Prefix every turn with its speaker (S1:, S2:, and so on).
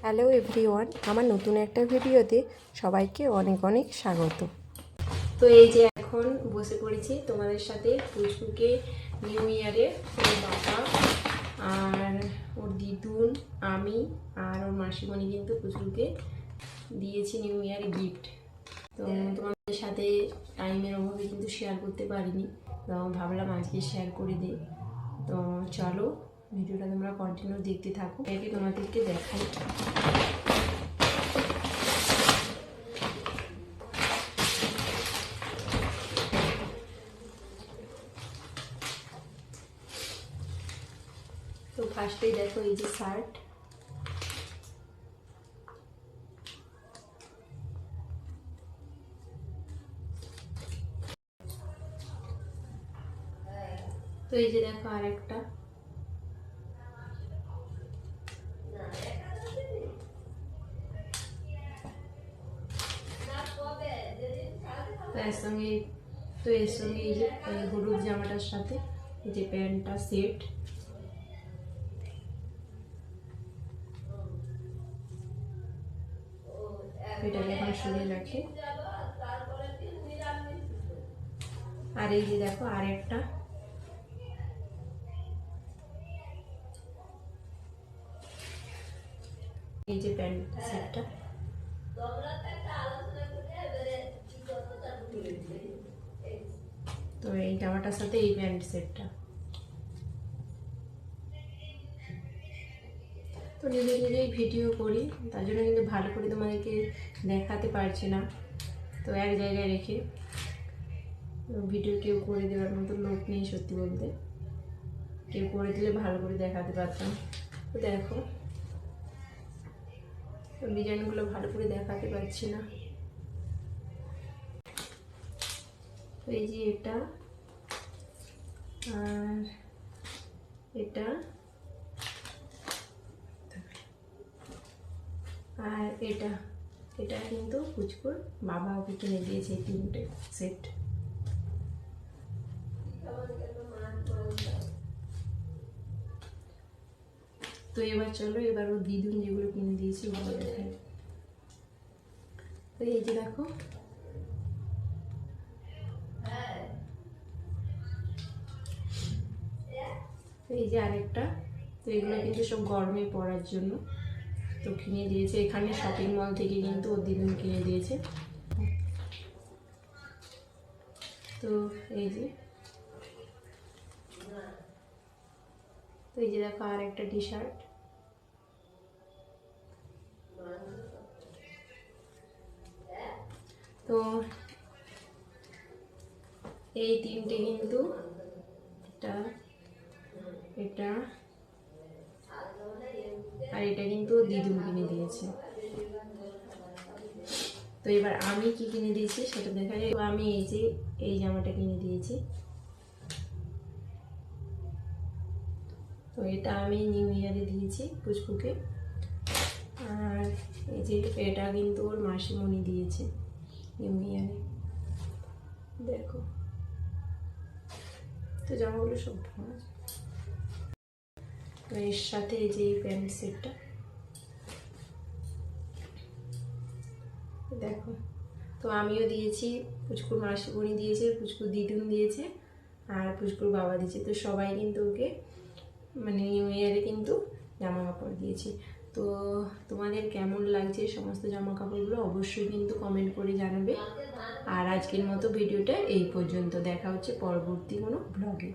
S1: Hello everyone, আমার নতুন একটা ভিডিওতে সবাইকে অনেক অনেক স্বাগত। তো এই যে এখন বসে পড়েছি তোমাদের সাথে পুচকুকে নিউ ইয়ারে ওর বাবা আর ওর দিদুন, আমি আর ওর মাসিমণি কিন্তু পুচকুকে দিয়েছি নিউ ইয়ারে গিফট। তো তোমাদের সাথে টাইমের অভাবে কিন্তু শেয়ার করতে পারিনি, তো ভাবলাম আজকে শেয়ার করে দিই। তো চলো ভিডিওটা তোমরা কন্টিনিউ দেখতে থাকো, একে তোমাদেরকে দেখাই। তো ফার্স্টেই দেখো এই যে শার্ট, তো এই যে দেখো আর একটা, এর সঙ্গে এই যে হলুদ জামাটার সাথে এই যে প্যান্টটা সেট। এটাকে এখন সরিয়ে রাখে। আর এই যে দেখো আর একটা, এই যে প্যান্ট সেটটা। তো এই জামাটার সাথে এই প্যান্ট সেটটা। তো নিজেই ভিডিও করি, তার জন্য কিন্তু ভালো করে তোমাদেরকে দেখাতে পারছি না। তো এক জায়গায় রেখে ভিডিও কেউ করে দেওয়ার মতো লোক নেই, সত্যি বলতে। কেউ করে দিলে ভালো করে দেখাতে পারতাম। তো দেখো ডিজাইনগুলো ভালো করে দেখাতে পারছি না। এই যে এটা আর এটা আর এটা এটা কিন্তু পুচকুর বাবা ওকে কিনে দিয়েছে, এই তিনটে সেট। তো এবার চলো এবার ও দিদুন যেগুলো কিনে দিয়েছি ওগুলো দেখাই। তো এই যে দেখো এই যে আরেকটা। তো এগুলো কিন্তু সব গরমে পরার জন্য তো কিনে দিয়েছে, এখানে শপিং মল থেকে কিন্তু ওর দিদুন কিনে দিয়েছে। তো এই যে দেখো আর একটা টি শার্ট। তো এই তিনটে কিন্তু এটা এটা আর এটা কিন্তু দিদুন কিনে দিয়েছে। তো এবার আমি কি কিনে দিয়েছি সেটা দেখা যায়। আমি এই যে এই জামাটা কিনে দিয়েছি। তো এটা আমি নিউ ইয়ারে দিয়েছি পুচকুকে। আর এই যে এটা কিন্তু ওর মাসিমণি দিয়েছে নিউ ইয়ারে, দেখো। তো জামাগুলো সব ভালো। তো এর সাথে এই যে প্যান্ট সেটটা দেখো। তো আমিও দিয়েছি, পুচকুর মাসিমণি দিয়েছে, পুচকুর দিদুন দিয়েছে আর পুচকুর বাবা দিয়েছে। তো সবাই কিন্তু ওকে মানে নিউ ইয়ারে কিন্তু জামা কাপড় দিয়েছি। তো তোমাদের কেমন লাগছে সমস্ত জামা কাপড়গুলো অবশ্যই কিন্তু কমেন্ট করে জানাবে। আর আজকের মতো ভিডিওটা এই পর্যন্ত, দেখা হচ্ছে পরবর্তী কোনো ব্লগে।